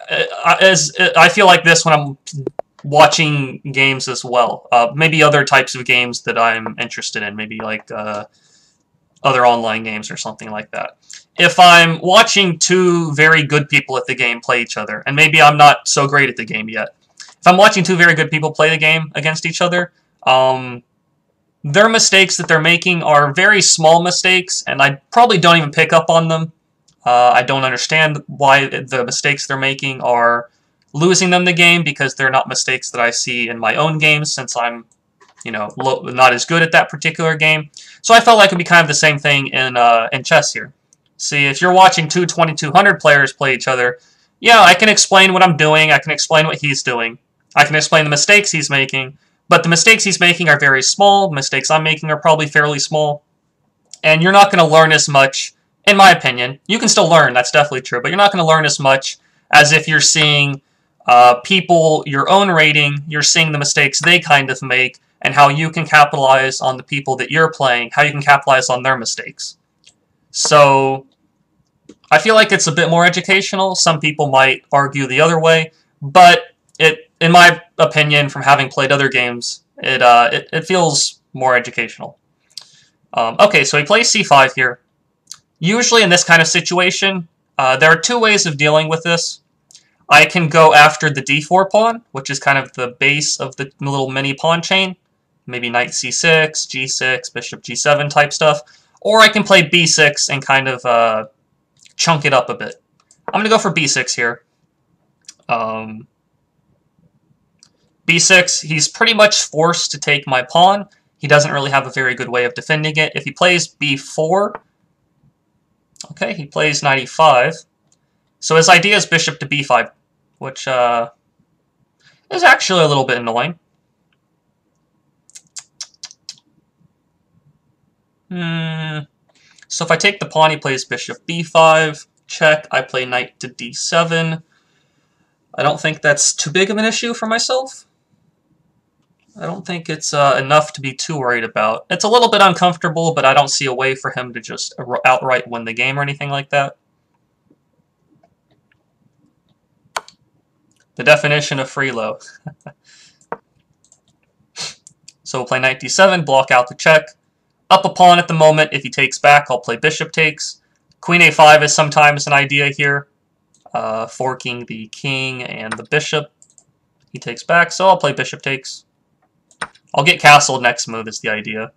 I feel like this when I'm watching games as well. Maybe other types of games that I'm interested in. Maybe like other online games or something like that. If I'm watching two very good people at the game play each other, and maybe I'm not so great at the game yet. If I'm watching two very good people play the game against each other, their mistakes that they're making are very small mistakes, and I probably don't even pick up on them. I don't understand why the mistakes they're making are losing them the game, because they're not mistakes that I see in my own games, since I'm, not as good at that particular game. So I felt like it would be kind of the same thing in chess here. See, if you're watching two 2200 players play each other, yeah, I can explain what I'm doing, I can explain what he's doing, I can explain the mistakes he's making, but the mistakes he's making are very small, the mistakes I'm making are probably fairly small, and you're not going to learn as much, in my opinion. You can still learn, that's definitely true, but you're not going to learn as much as if you're seeing people your own rating, you're seeing the mistakes they kind of make, and how you can capitalize on the people that you're playing, how you can capitalize on their mistakes. So I feel like it's a bit more educational. Some people might argue the other way, but in my opinion, from having played other games, it feels more educational. Okay, so he plays c5 here. Usually in this kind of situation, there are two ways of dealing with this. I can go after the d4 pawn, which is kind of the base of the little mini pawn chain. Maybe knight c6, g6, bishop g7 type stuff. Or I can play b6 and kind of chunk it up a bit. I'm going to go for b6 here. b6, he's pretty much forced to take my pawn. He doesn't really have a very good way of defending it. If he plays b4, okay, he plays knight e5. So his idea is bishop to b5, which is actually a little bit annoying. So if I take the pawn, he plays bishop b5, check, I play knight to d7. I don't think that's too big of an issue for myself. I don't think it's enough to be too worried about. It's a little bit uncomfortable, but I don't see a way for him to just outright win the game or anything like that. The definition of freelo. So we'll play knight d7, block out the check. Up a pawn at the moment. If he takes back, I'll play bishop takes. Queen a5 is sometimes an idea here. Forking the king and the bishop. He takes back, so I'll play bishop takes. I'll get castled next move is the idea.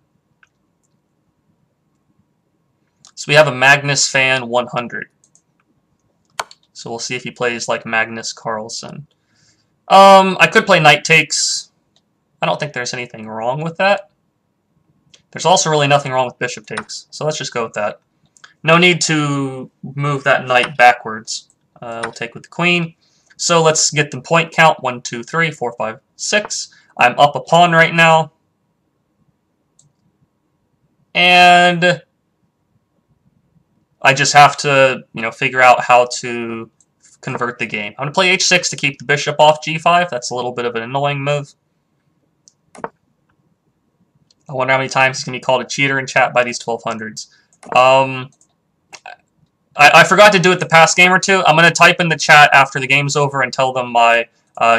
So we have a Magnus fan 100. So we'll see if he plays like Magnus Carlsen. I could play knight takes. I don't think there's anything wrong with that. There's also really nothing wrong with bishop takes, so let's just go with that. No need to move that knight backwards. We'll take with the queen. So let's get the point count. 1, 2, 3, 4, 5, 6. I'm up a pawn right now. And I just have to, figure out how to convert the game. I'm going to play h6 to keep the bishop off g5. That's a little bit of an annoying move. I wonder how many times he's going to be called a cheater in chat by these 1200s. I forgot to do it the past game or two. I'm going to type in the chat after the game's over and tell them my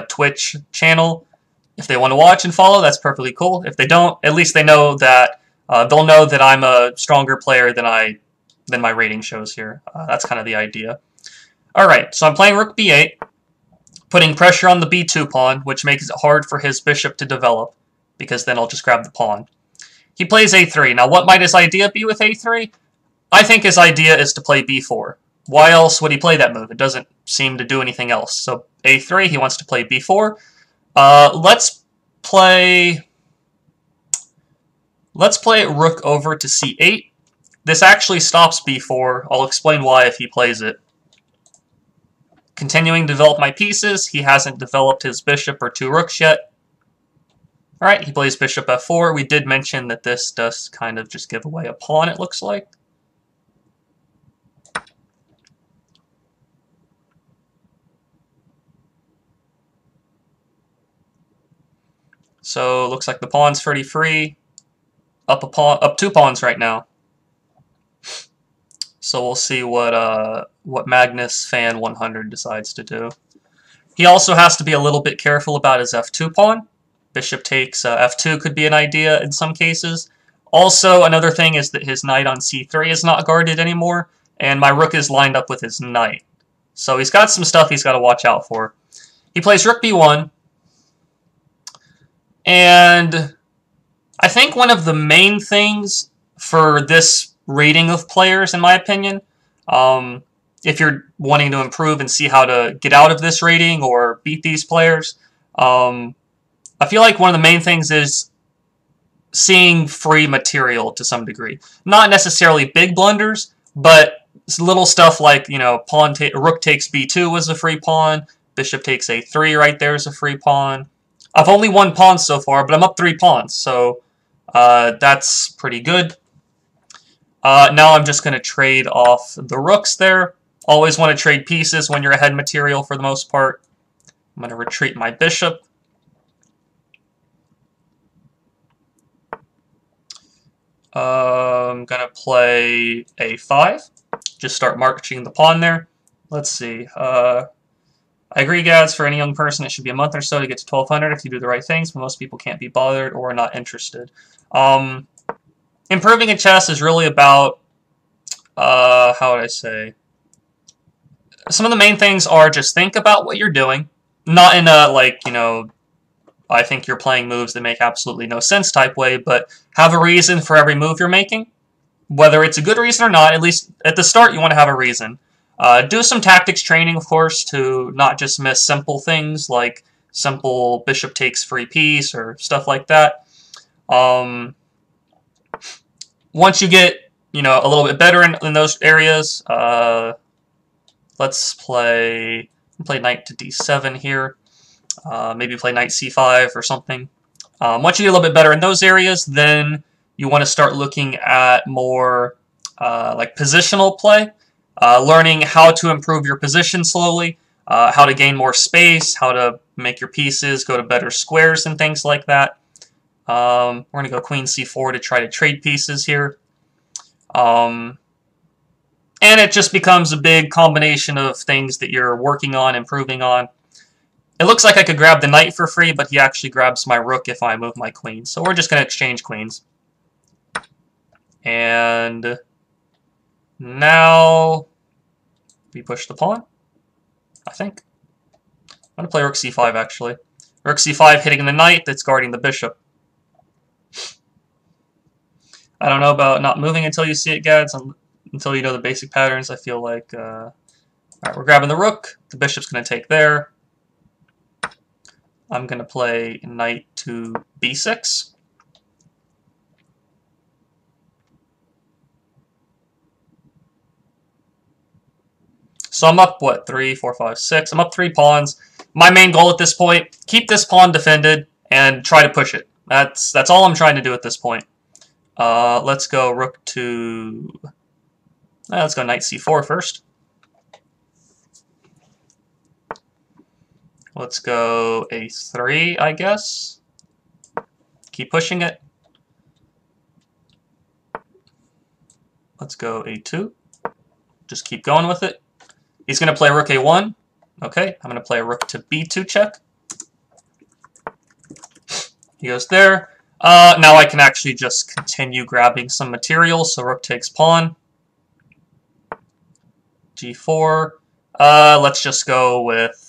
Twitch channel. If they want to watch and follow, that's perfectly cool. If they don't, at least they know that they'll know that I'm a stronger player than my rating shows here. That's kind of the idea. Alright, so I'm playing rook b8, putting pressure on the b2 pawn, which makes it hard for his bishop to develop, because then I'll just grab the pawn. He plays a3. Now, what might his idea be with a3? I think his idea is to play b4. Why else would he play that move? It doesn't seem to do anything else. So a3, he wants to play b4. Let's play rook over to c8. This actually stops b4. I'll explain why if he plays it. Continuing to develop my pieces. He hasn't developed his bishop or two rooks yet. Alright, he plays bishop f4. We did mention that this does kind of just give away a pawn, it looks like. So, looks like the pawn's pretty free. Up two pawns right now. So we'll see what what Magnus Fan 100 decides to do. He also has to be a little bit careful about his f2 pawn. Bishop takes f2 could be an idea in some cases. Also, another thing is that his knight on c3 is not guarded anymore, and my rook is lined up with his knight. So he's got some stuff he's got to watch out for. He plays rook b1, and I think one of the main things for this rating of players, in my opinion, if you're wanting to improve and see how to get out of this rating or beat these players, I feel like one of the main things is seeing free material to some degree. Not necessarily big blunders, but little stuff like, you know, rook takes b2 was a free pawn, bishop takes a3 right there is a free pawn. I've only won pawns so far, but I'm up 3 pawns, so that's pretty good. Now I'm just going to trade off the rooks there. Always want to trade pieces when you're ahead material for the most part. I'm going to retreat my bishop. I'm going to play a5. Just start marching the pawn there. Let's see. I agree, Gads, for any young person it should be a month or so to get to 1200 if you do the right things, but most people can't be bothered or are not interested. Improving in chess is really about, how would I say, some of the main things are just think about what you're doing, not in a, like, you know, I think you're playing moves that make absolutely no sense type way, but have a reason for every move you're making. Whether it's a good reason or not, at least at the start you want to have a reason. Do some tactics training, of course, to not just miss simple things like simple bishop takes free piece or stuff like that. Once you get, you know, a little bit better in those areas, let's play knight to d7 here. Maybe play knight c5 or something. Once you get a little bit better in those areas, then you want to start looking at more like positional play, learning how to improve your position slowly, how to gain more space, how to make your pieces go to better squares and things like that. We're going to go queen c4 to try to trade pieces here. And it just becomes a big combination of things that you're working on, improving on. It looks like I could grab the knight for free, but he actually grabs my rook if I move my queen. So we're just going to exchange queens. And now we push the pawn, I think. I'm going to play rook c5, actually. Rook c5 hitting the knight that's guarding the bishop. I don't know about not moving until you see it, Gads. Until you know the basic patterns, I feel like... Alright, we're grabbing the rook. The bishop's going to take there. I'm going to play knight to b6. So I'm up, what, 3, 4, 5, 6. I'm up 3 pawns. My main goal at this point, keep this pawn defended and try to push it. That's all I'm trying to do at this point. Let's go rook to... let's go knight c4 first. Let's go a3, I guess. Keep pushing it. Let's go a2. Just keep going with it. He's going to play rook a1. Okay, I'm going to play a rook to b2 check. He goes there. Now I can actually just continue grabbing some material. So rook takes pawn. g4. Let's just go with...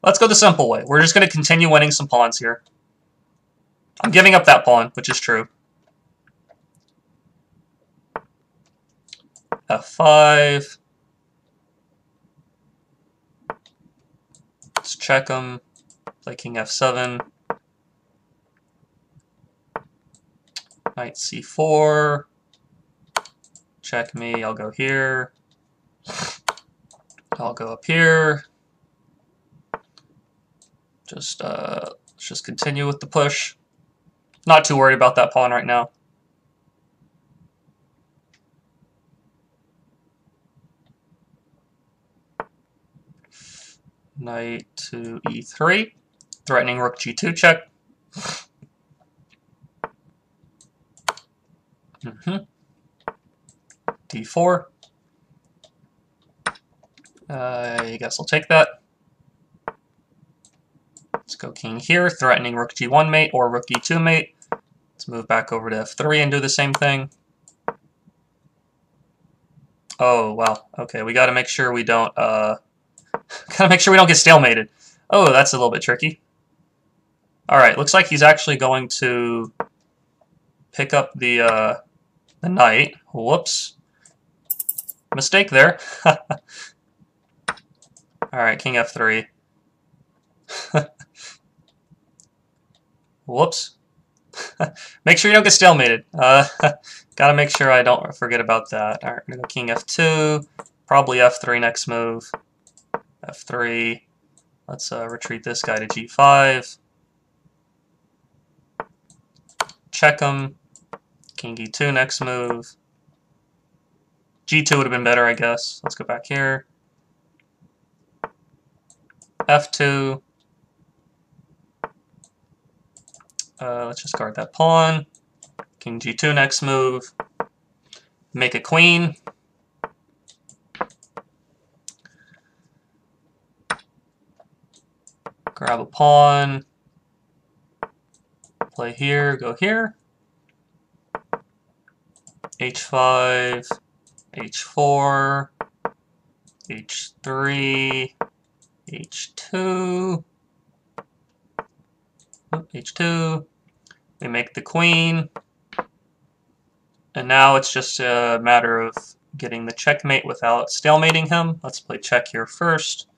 Let's go the simple way. We're just going to continue winning some pawns here. I'm giving up that pawn, which is true. f5. Let's check him. Play king f7. Knight c4. Check me. I'll go here. I'll go up here. Let's just continue with the push. Not too worried about that pawn right now. Knight to e3, threatening rook g2 check. d4. I guess I'll take that. Let's go king here, threatening rook g1 mate or rook e2 mate. Let's move back over to f3 and do the same thing. Oh, wow. Okay, we gotta make sure we don't, gotta make sure we don't get stalemated. Oh, that's a little bit tricky. Alright, looks like he's actually going to pick up the knight. Whoops. Mistake there. Alright, king f3. Whoops. Make sure you don't get stalemated. Gotta make sure I don't forget about that. Alright, we're gonna go king f2. Probably f3 next move. f3. Let's retreat this guy to g5. Check him. King e2 next move. g2 would have been better, I guess. Let's go back here. f2. Let's just guard that pawn. King g2 next move. Make a queen. Grab a pawn. Play here, go here. h5, h4, h3, h2, h2. We make the queen. And now it's just a matter of getting the checkmate without stalemating him. Let's play check here first.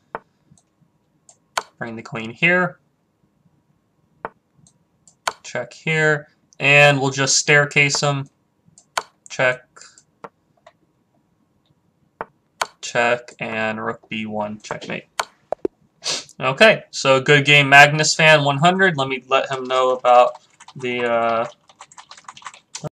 Bring the queen here. Check here. And we'll just staircase him. Check. Check. And rook b1. Checkmate. Okay, so good game, Magnus Fan 100. Let me let him know about the